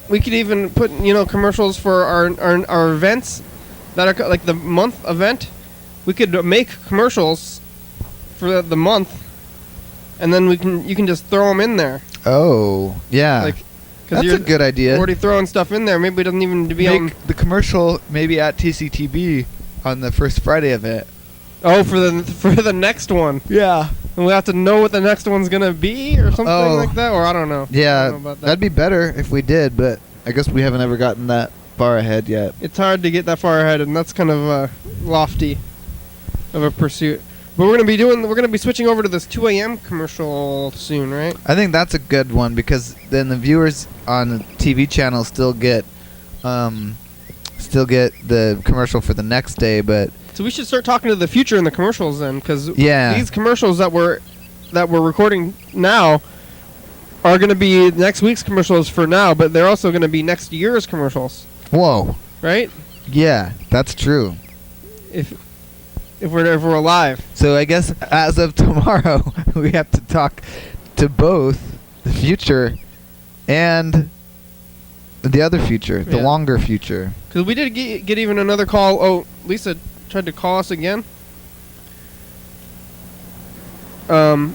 We could even put commercials for our events that are like the month event. We could make commercials for the month, and then you can just throw them in there. Oh, yeah. Like, that's a good idea. Already throwing stuff in there. Maybe it doesn't even be on the commercial maybe at TCTV on the first Friday event. Oh, for the next one. Yeah. And we have to know what the next one's gonna be, or something like that, or I don't know. Yeah, I don't know about that. that'd be better if we did, but I guess we haven't ever gotten that far ahead yet. It's hard to get that far ahead, and that's kind of lofty of a pursuit. But we're gonna be switching over to this 2 a.m. commercial soon, right? I think that's a good one because then the viewers on the TV channel still get the commercial for the next day, but So we should start talking to the future in the commercials then, because yeah, these commercials that we're recording now are going to be next week's commercials for now, but they're also going to be next year's commercials. Whoa. Right? Yeah, that's true. If we're alive. So I guess as of tomorrow, we have to talk to both the future and the other future, the longer future. Because we did get even another call. Oh, Lisa tried to call us again. We'll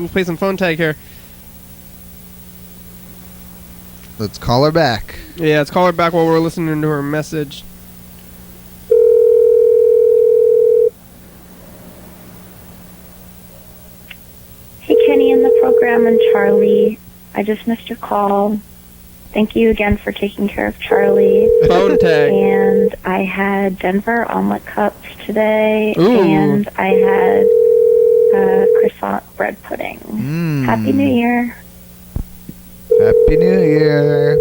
play some phone tag here. Let's call her back. Yeah, let's call her back while we're listening to her message. Hey, Kenny in the program and Charlie. I just missed your call. Thank you again for taking care of Charlie. Phone tag. And I had Denver omelet cups today. Ooh. And I had croissant bread pudding. Happy New Year. Happy New Year.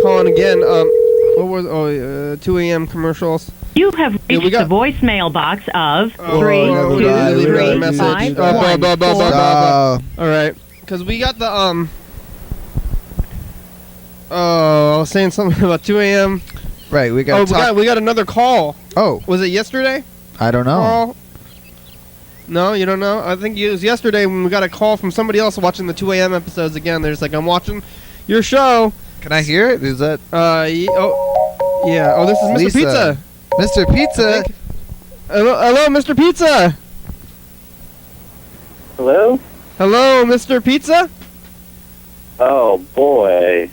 Calling again. What was 2 a.m. commercials? You have reached the voicemail box of 32351. All right, because we got the I was saying something about 2 a.m. Right, we got another call. Oh, was it yesterday? I don't know. Call? No, you don't know. I think it was yesterday when we got a call from somebody else watching the 2 a.m. episodes again. They're just like, I'm watching your show. Can I hear it? Is that? Yeah. Oh, this is Mr. Lisa. Pizza. Mr. Pizza. Hello, Mr. Pizza. Hello? Hello, Mr. Pizza? Oh, boy.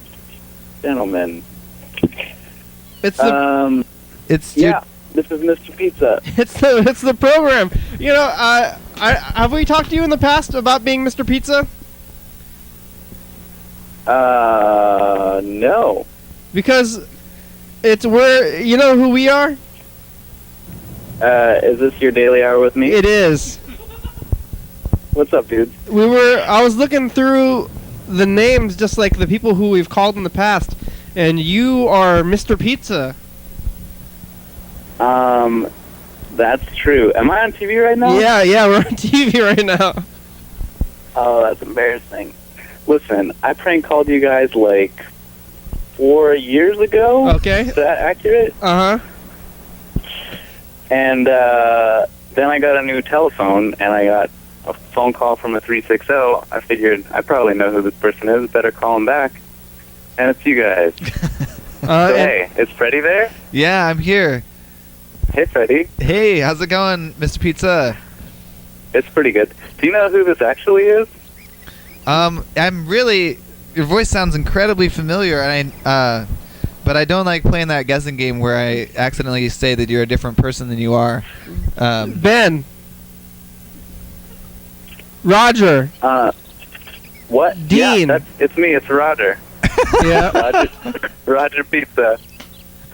Gentlemen. It's the Yeah, this is Mr. Pizza. it's the program. You know, have we talked to you in the past about being Mr. Pizza? No. Because we're, you know who we are? Is this your daily hour with me? It is. What's up, dude? I was looking through the names, just like the people who we've called in the past, and you are Mr. Pizza. That's true. Am I on TV right now? Yeah, we're on TV right now. Oh, that's embarrassing. Listen, I prank called you guys like 4 years ago. Okay. Is that accurate? Uh-huh. And then I got a new telephone, and I got a phone call from a 360. I figured I probably know who this person is. Better call him back. And it's you guys. So, hey, is Freddie there? Yeah, I'm here. Hey, Freddie. Hey, how's it going, Mr. Pizza? It's pretty good. Do you know who this actually is? Your voice sounds incredibly familiar, and but I don't like playing that guessing game where I accidentally say that you're a different person than you are. Ben. Roger. What? Dean. Yeah, it's me. It's Roger. Yeah. Roger Pizza.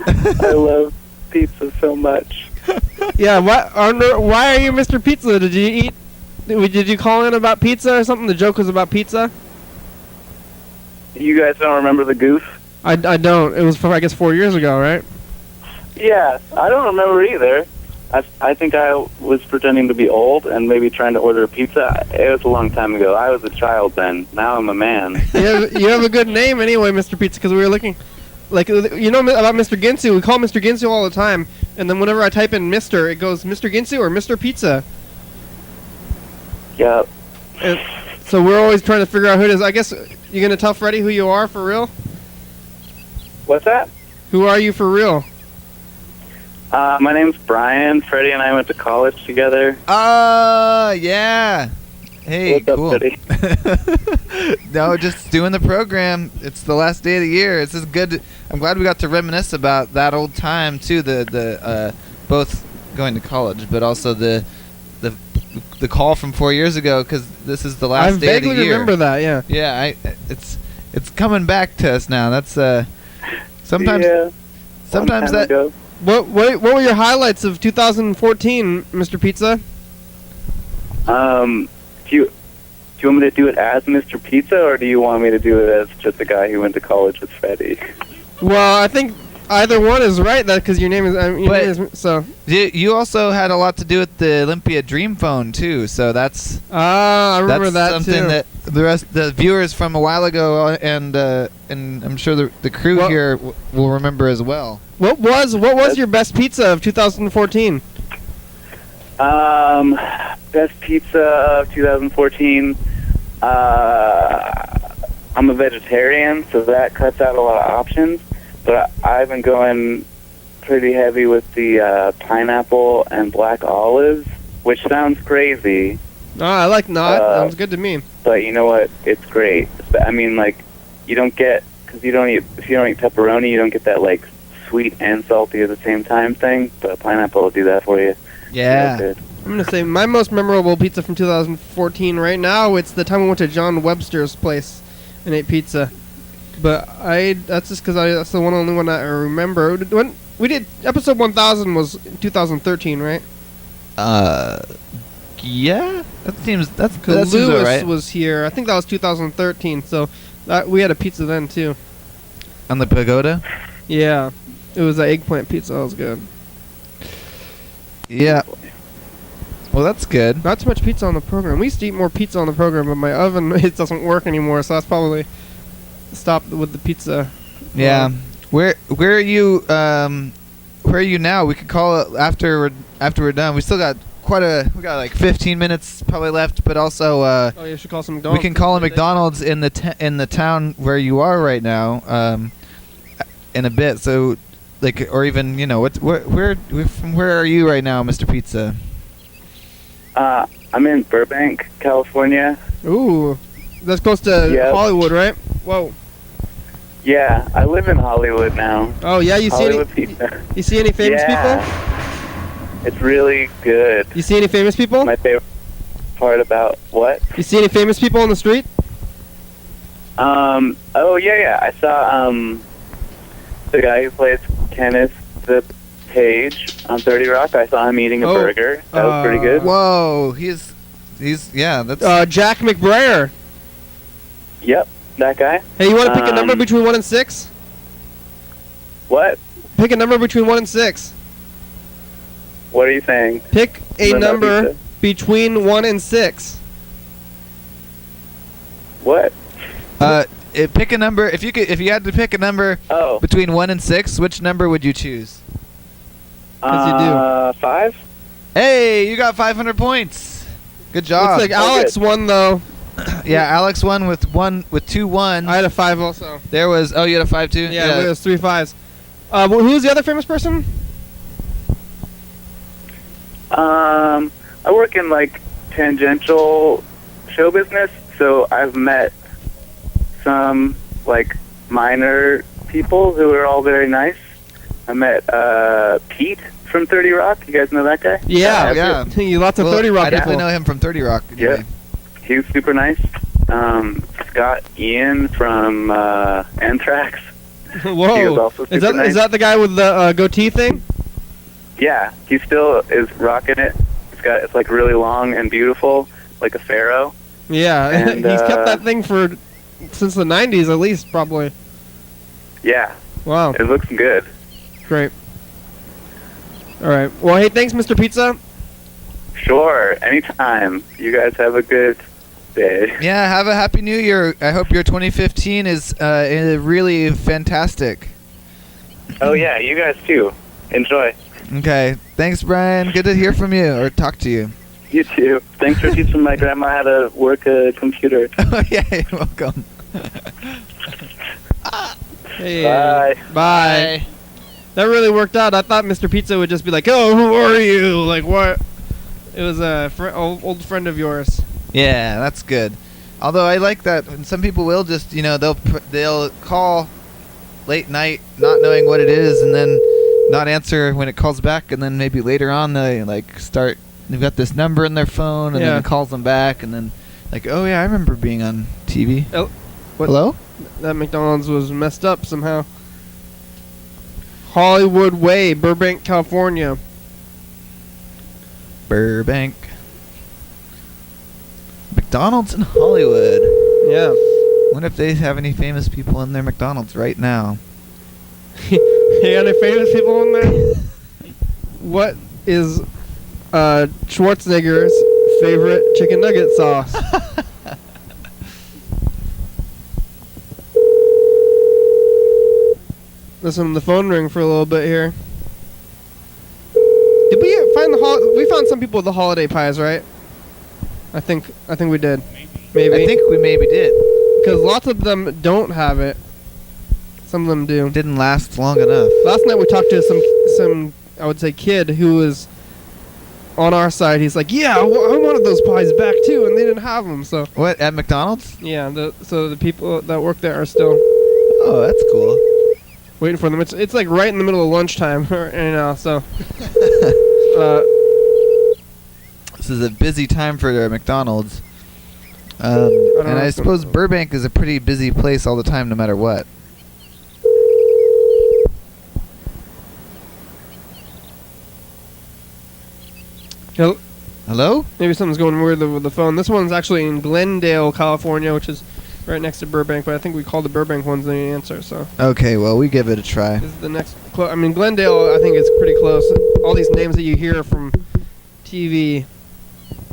I love pizza so much. Yeah. Why are you Mr. Pizza? Did you call in about pizza or something? The joke was about pizza. You guys don't remember the goof? I don't. It was from, I guess, 4 years ago, right? Yeah, I don't remember either. I think I was pretending to be old and maybe trying to order a pizza. It was a long time ago. I was a child then. Now I'm a man. You have a good name anyway, Mr. Pizza, because we were looking... Like, you know about Mr. Ginsu? We call Mr. Ginsu all the time, and then whenever I type in Mr., it goes Mr. Ginsu or Mr. Pizza. Yep. So we're always trying to figure out who it is. I guess you're going to tell Freddie who you are for real? What's that? Who are you for real? My name's Brian. Freddie and I went to college together. Yeah. Hey, What's cool. up, Freddie? No, just doing the program. It's the last day of the year. It's just good. I'm glad we got to reminisce about that old time too. The both going to college, but also the call from 4 years ago, because this is the last day of the year. I vaguely remember that. Yeah. Yeah. It's coming back to us now. That's sometimes. Yeah. Sometimes that. Ago. What were your highlights of 2014, Mr. Pizza? Do you want me to do it as Mr. Pizza, or do you want me to do it as just a guy who went to college with Freddie? Well, I think either one is right. That because your name is so. You also had a lot to do with the Olympia Dream Phone too, so that's. I remember that something too. that the viewers from a while ago and I'm sure the crew here will remember as well. What was your best pizza of 2014? Best pizza of 2014. I'm a vegetarian, so that cuts out a lot of options. But I've been going pretty heavy with the pineapple and black olives, which sounds crazy. Oh, I like that. Sounds good to me. But you know what? It's great. I mean, like, you don't get, because if you don't eat pepperoni, you don't get that, like, sweet and salty at the same time thing. But pineapple will do that for you. Yeah. Good. I'm going to say my most memorable pizza from 2014 right now, it's the time I went to John Webster's place and ate pizza. But that's just because that's the only one I remember. When we did episode 1000 was 2013, right? Yeah. That seems Lewis right. was here. I think that was 2013. So we had a pizza then too. On the pagoda? Yeah. It was an eggplant pizza. That was good. Yeah. Well, that's good. Not too much pizza on the program. We used to eat more pizza on the program, but my oven it doesn't work anymore, so that's probably stopped with the pizza. Yeah. Where are you? Where are you now? We could call it after we're done. We still got we got like 15 minutes probably left, but also you should call some McDonald's. We can call a McDonald's in the town where you are right now. In a bit, so like, or even where are you right now, Mr. Pizza? I'm in Burbank, California. Ooh, that's close to Yep. Hollywood, right? Whoa. Yeah, I live in Hollywood now. Oh yeah, you see Hollywood any? pizza. You see any famous Yeah. It's really good. people? You see any famous people? My favorite part about what? You see any famous people on the street? Oh yeah. I saw the guy who plays Kenneth the Page on 30 Rock. I saw him eating a burger. That was pretty good. Whoa, he's yeah. That's Jack McBrayer. Yep, that guy. Hey, you want to pick a number between 1 and 6? What? Pick a number between 1 and 6. What are you saying? Pick a About number pizza? between 1 and 6. What? pick a number. If you had to pick a number between 1 and 6, which number would you choose? 'Cause you do. 5. Hey, you got 500 points. Good job. Looks like Alex won though. Yeah, Alex won with 2 1s. I had a 5 also. There was you had a 5 too. Yeah, it was 3 5s. Who's the other famous person? I work in like tangential show business, so I've met some like minor people who are all very nice. I met Pete from 30 Rock. You guys know that guy? Yeah. Lots of 30 Rock I people. definitely know him from 30 Rock. Yeah. He was super nice. Scott Ian from Anthrax. He was also Whoa. super nice. Is that the guy with the goatee thing? Yeah, he still is rocking it. It's like really long and beautiful, like a pharaoh. Yeah, And, he's kept that thing since the 90s at least, probably. Yeah. Wow. It looks good. Great. All right. Well, hey, thanks, Mr. Pizza. Sure, anytime. You guys have a good day. Yeah, have a happy new year. I hope your 2015 is really fantastic. Oh yeah, you guys too. Enjoy. Okay. Thanks, Brian. Good to hear from you or talk to you. You too. Thanks for teaching my grandma how to work a computer. Oh, yeah, you're welcome. Hey, Bye. Bye. That really worked out. I thought Mr. Pizza would just be like, "Oh, who are you?" Like what? It was a old friend of yours. Yeah, that's good. Although I like that some people will just, they'll call late night not knowing what it is and then not answer when it calls back, and then maybe later on they've got this number in their phone and then it calls them back and then like, "Oh yeah, I remember being on TV." Oh, what? Hello? That McDonald's was messed up somehow. Hollywood Way, Burbank, California. Burbank. McDonald's in Hollywood. Yeah. Wonder if they have any famous people in their McDonald's right now. Hey, any famous people in there? What is Schwarzenegger's favorite chicken nugget sauce? Listen to the phone ring for a little bit here. Did we find we found some people with the holiday pies, right? I think we did. Maybe. I think we maybe did. Because lots of them don't have it. Some of them do. Didn't last long enough. Last night we talked to some I would say kid who was on our side. He's like, "Yeah, I wanted those pies back too, and they didn't have them." So what, at McDonald's? Yeah. So the people that work there are still. Oh, that's cool. Waiting for them. It's like right in the middle of lunchtime right now. So. This is a busy time for McDonald's. And I suppose Burbank is a pretty busy place all the time, no matter what. Hello? Maybe something's going weird with the phone. This one's actually in Glendale, California, which is right next to Burbank, but I think we called the Burbank ones and they didn't answer, so. Okay, well, we give it a try. This is the next Glendale, I think it's pretty close. All these names that you hear from TV.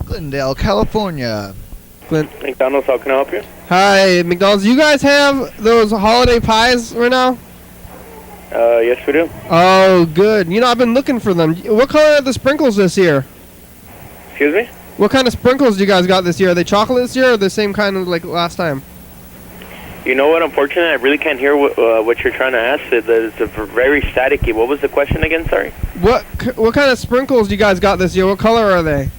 Glendale, California. McDonald's, how can I help you? Hi, McDonald's. You guys have those holiday pies right now? Yes, we do. Oh, good. I've been looking for them. What color are the sprinkles this year? Excuse me? What kind of sprinkles do you guys got this year? Are they chocolate this year or the same kind of like last time? You know what? Unfortunately, I really can't hear what you're trying to ask. It's very staticky. What was the question again? Sorry. What kind of sprinkles do you guys got this year? What color are they?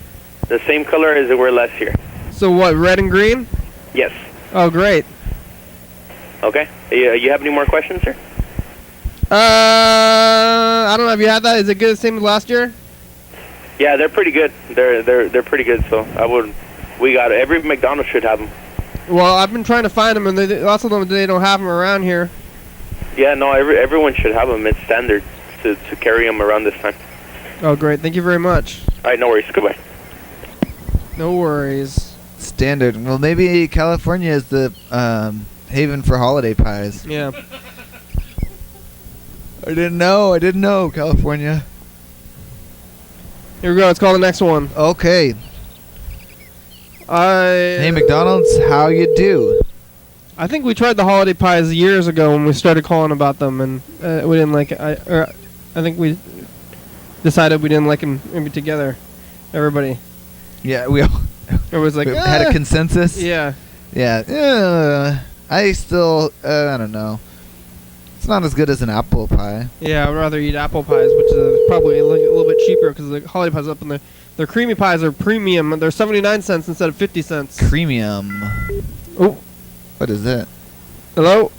The same color as they were last year. So what, red and green? Yes. Oh, great. Okay. You have any more questions, sir? I don't know. Have you had that? Is it good, same as last year? Yeah, they're pretty good. They're pretty good. So we got it. Every McDonald's should have them. Well, I've been trying to find them, and lots of them they don't have them around here. Yeah, no, everyone should have them. It's standard to carry them around this time. Oh, great. Thank you very much. All right, no worries. Goodbye. No worries. Standard. Well, maybe California is the haven for holiday pies. Yeah. I didn't know, California. Here we go. Let's call the next one. Okay. Hey, McDonald's, how you do? I think we tried the holiday pies years ago when we started calling about them, and we didn't like it. I think we decided we didn't like them maybe together. Everybody. Yeah, we all it was like had a consensus. Yeah. Yeah. I still, I don't know. It's not as good as an apple pie. Yeah, I'd rather eat apple pies, which is probably a little bit cheaper because the holiday pies up in there. Their creamy pies are premium. They're 79 cents instead of 50 cents. Premium. Oh. What is that? Hello?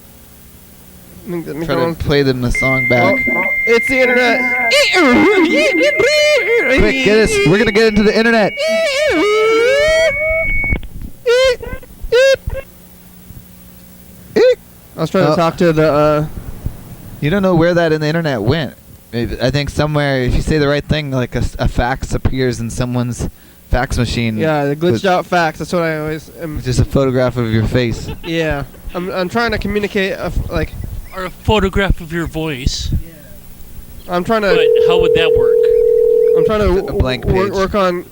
Try to play them the song back. Oh, it's the internet. Quick, get us. We're going to get into the internet. I was trying to talk to the... You don't know where that in the internet went. I think somewhere, if you say the right thing, like a fax appears in someone's fax machine. Yeah, the glitched out fax. That's what I always... Just a photograph of your face. Yeah. I'm trying to communicate, or a photograph of your voice. Yeah. I'm trying to... But how would that work? I'm trying to a blank page. Work on...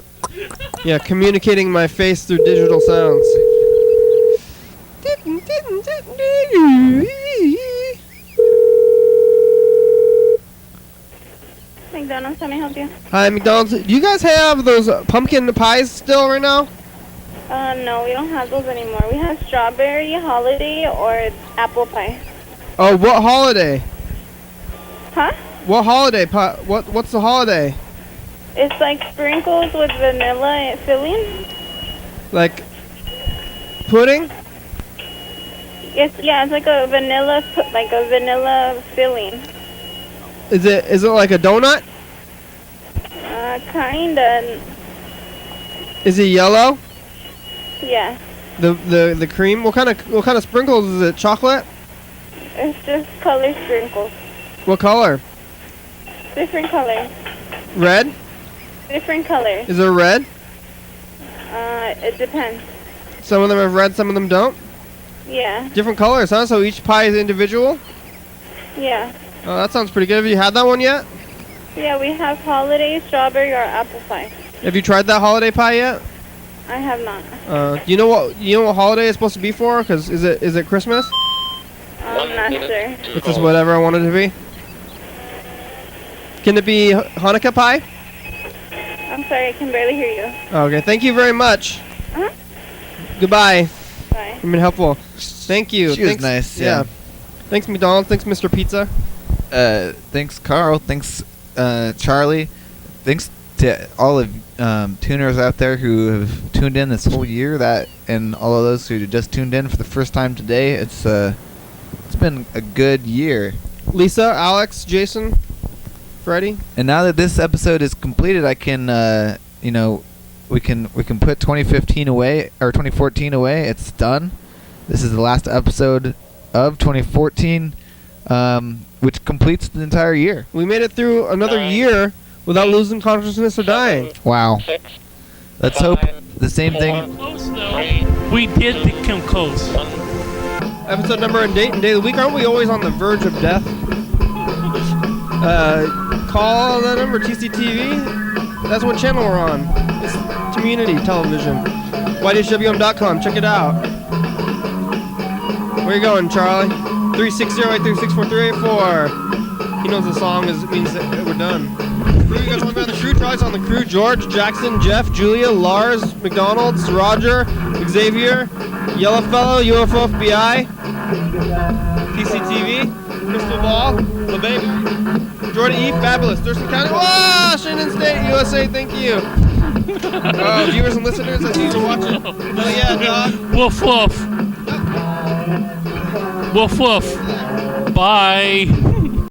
Yeah, communicating my face through digital sounds. McDonald's, how may I help you? Hi, McDonald's. Do you guys have those pumpkin pies still right now? No, we don't have those anymore. We have strawberry, holiday, or apple pie. Oh, what holiday? Huh? What holiday pie? What's the holiday? It's like sprinkles with vanilla filling. Like pudding? It's like a vanilla filling. Is it like a donut? Kinda. Is it yellow? Yeah. The cream? What kind of sprinkles is it? Chocolate? It's just color sprinkles. What color? Different colors. Red? Different colors. Is there red? It depends. Some of them have red, some of them don't? Yeah. Different colors, huh? So each pie is individual? Yeah. Oh, that sounds pretty good. Have you had that one yet? Yeah, we have holiday, strawberry, or apple pie. Have you tried that holiday pie yet? I have not. Do you know what holiday it's supposed to be for? Cause is it Christmas? I'm not sure. It's just whatever I want it to be. Can it be Hanukkah pie? I'm sorry, I can barely hear you. Okay, thank you very much. Goodbye. Bye. You've been helpful. Thank you. She was nice. Yeah. Thanks, McDonald's. Thanks, Mr. Pizza. Thanks, Carl. Thanks, Charlie. Thanks to all of tuners out there who have tuned in this whole year. And all of those who just tuned in for the first time today. It's been a good year. Lisa, Alex, Jason, Freddie. And now that this episode is completed, I can we can put 2015 away or 2014 away. It's done. This is the last episode of 2014, which completes the entire year. We made it through another year without losing consciousness or dying. Wow. Let's hope the same thing. Close, though. We did come close. Episode number and date of the week. Aren't we always on the verge of death? Call that number, TCTV. That's what channel we're on. It's community television. YDHWM.com. Check it out. Where you going, Charlie? 360-836-4384. He knows the song means that we're done. Crew, you guys want to be on the crew? Charlie's on the crew. George, Jackson, Jeff, Julia, Lars, McDonald's, Roger, Xavier, Yellowfellow, UFO FBI, TCTV, Crystal Ball, LeBaby, Jordan E, Fabulous, Thurston County, Washington State, USA, thank you. Viewers and listeners, I see you watching. Oh yeah, dog. Woof woof. Woof woof. Bye.